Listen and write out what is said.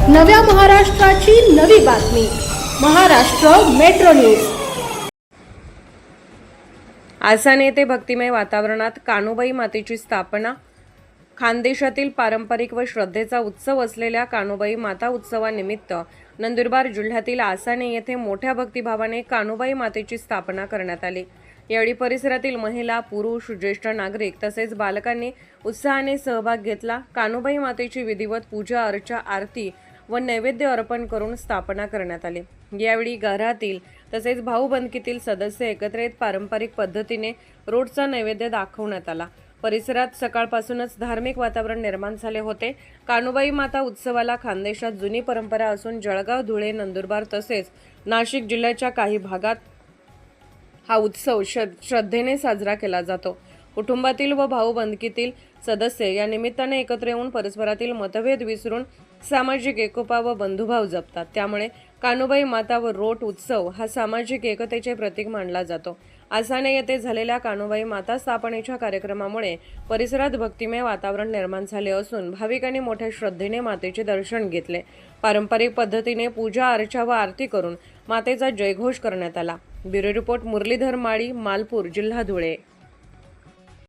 नव्या महाराष्ट्राची नवी बातमी महाराष्ट्र मेट्रो न्यूज। आसाने येथे भक्तिमय वातावरणात कान्होबाई मातेची स्थापना। खानदेशातील पारंपरिक व श्रद्धेचा उत्सव असलेल्या कान्होबाई माता उत्सवानिमित्त नंदुरबार जिल्ह्यातील आसाने येथे मोठ्या भक्तिभावाने कान्होबाई मातेची स्थापना करण्यात आली। यावेळी परिसरातील महिला, पुरुष, ज्येष्ठ नागरिक तसेच बालकांनी उत्साहाने सहभाग घेतला। कान्होबाई मातेची विधिवत पूजा अर्चा, आरती व नैवेद्य अर्पण करून स्थापना करण्यात आली। यावेळी घरातील तसेच भाऊबंदकीतील सदस्य एकत्र येत पारंपरिक पद्धतीने रोडचा नैवेद्य दाखवण्यात आला। परिसरात सकाळपासूनच धार्मिक वातावरण निर्माण झाले होते। कान्होबाई माता उत्सवाला खानदेशात जुनी परंपरा असून जळगाव, धुळे, नंदुरबार तसेच नाशिक जिल्ह्याच्या काही भागात हा उत्सव श्रद्धेने साजरा केला जातो। कुटुंबातील व भाऊबंदकीतील सदस्य या निमित्ताने एकत्र येऊन परस्परातील मतभेद विसरून सामाजिक एकोपा व बंधुभाव जपतात। त्यामुळे कान्होबाई माता व रोट उत्सव हा सामाजिक एकतेचे प्रतीक मानला जातो। आसाने येथे झालेल्या कान्होबाई माता स्थापनेच्या कार्यक्रमामुळे परिसरात भक्तिमय वातावरण निर्माण झाले असून भाविकांनी मोठ्या श्रद्धेने मातेचे दर्शन घेतले। पारंपरिक पद्धतीने पूजा अर्चा व आरती करून मातेचा जयघोष करण्यात आला। ब्युरो रिपोर्ट मुरलीधर माळी, मालपूर, जिल्हा धुळे।